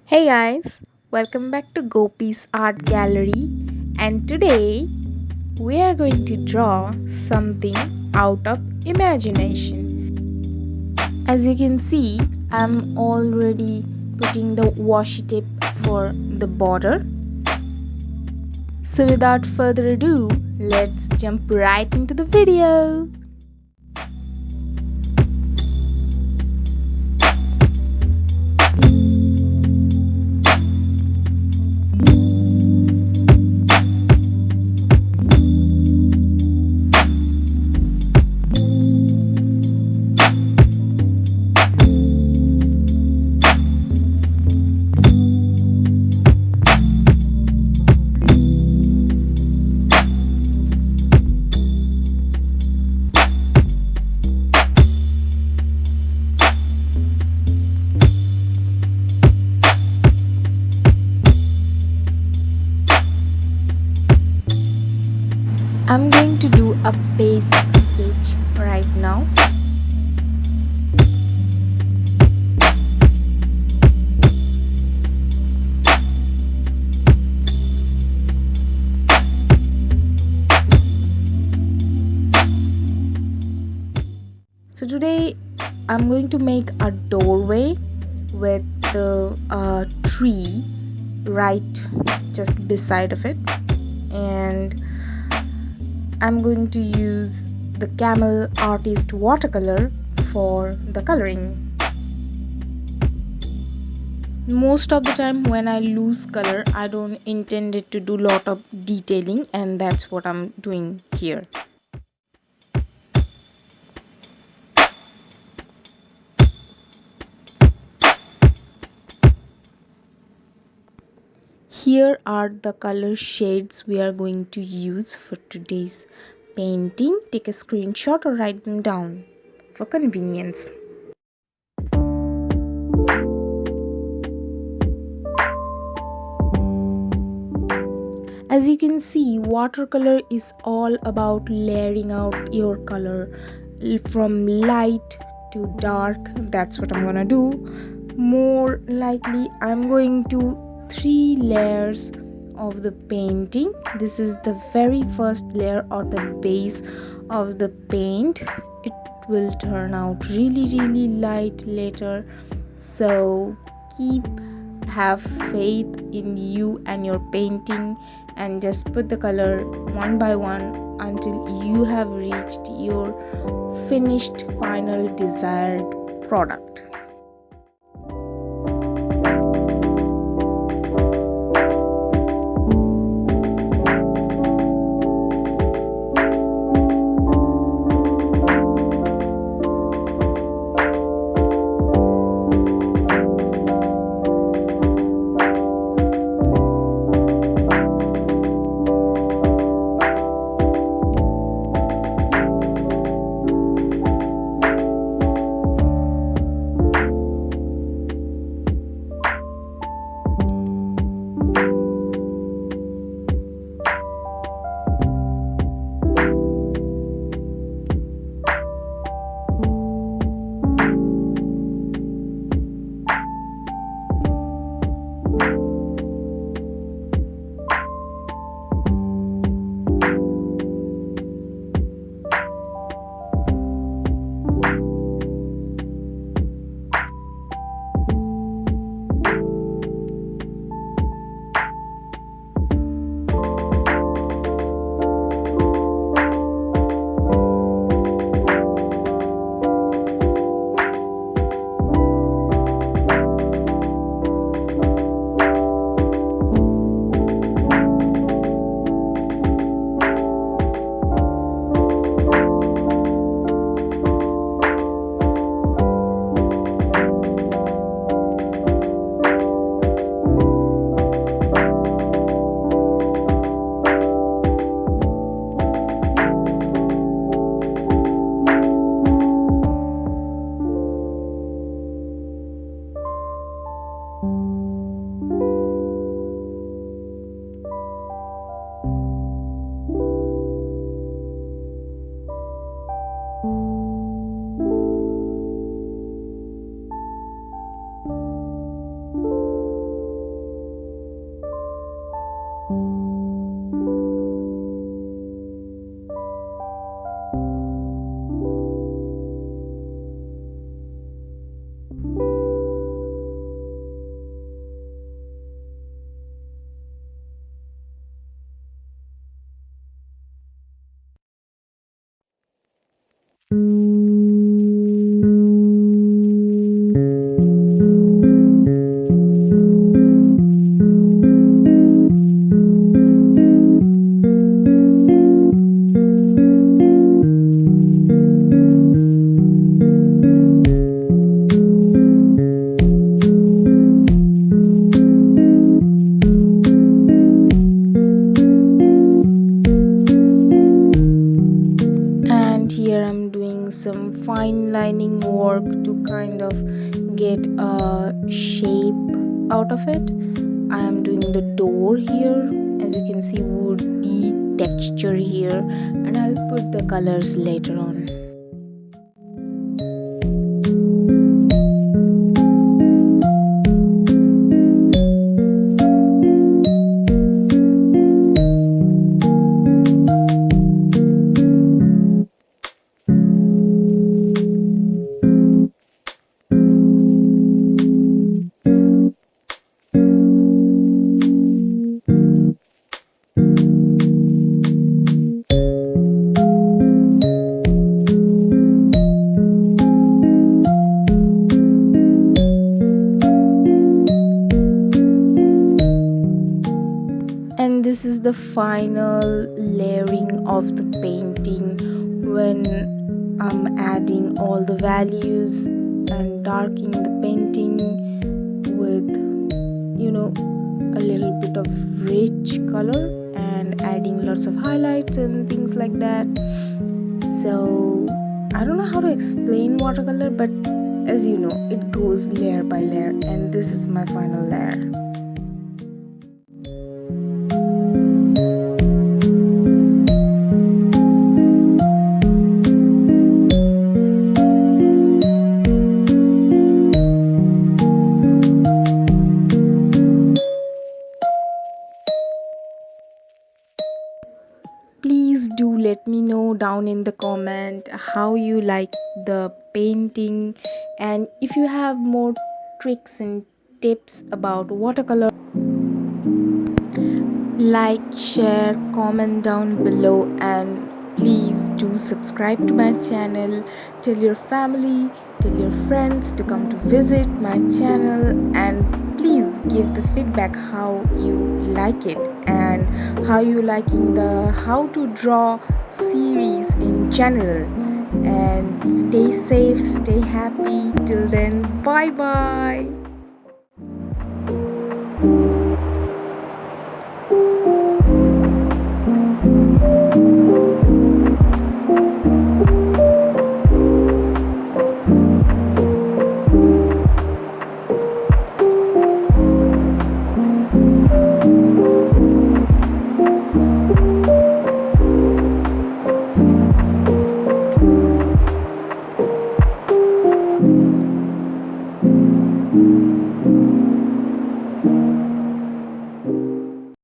Hey guys, welcome back to Gopi's Art Gallery, and today we are going to draw something out of imagination. As you can see, I'm already putting the washi tape for the border. So without further ado, let's jump right into the video. I'm going to do a basic sketch right now. So today I'm going to make a doorway with a tree right just beside of it, and I'm going to use the camel artist watercolor for the coloring. Most of the time when I lose color, I don't intend it to do lot of detailing, and that's what I'm doing here. Here are the color shades we are going to use for today's painting. Take a screenshot or write them down for convenience. As you can see, watercolor is all about layering out your color from light to dark. That's what I'm gonna do. More likely, I'm going to 3 layers of the painting. This is the very first layer or the base of the paint. It will turn out really light later, so have faith in you and your painting, and just put the color one by one until you have reached your finished final desired product. And here I'm doing some fine lining work to kind of get a shape out of it. I am doing the door here, as you can see, woody texture here, and I'll put the colors later on. And this is the final layering of the painting when I'm adding all the values and darkening the painting with, a little bit of rich color and adding lots of highlights and things like that. So I don't know how to explain watercolor, but as you know, it goes layer by layer, and this is my final layer. Please do let me know down in the comment how you like the painting, and if you have more tricks and tips about watercolor, like, share, comment down below, and please do subscribe to my channel. Tell your family, tell your friends to come to visit my channel, and please give the feedback how you like it and how you liking the how to draw series in general. And stay safe, stay happy. Till then, bye bye.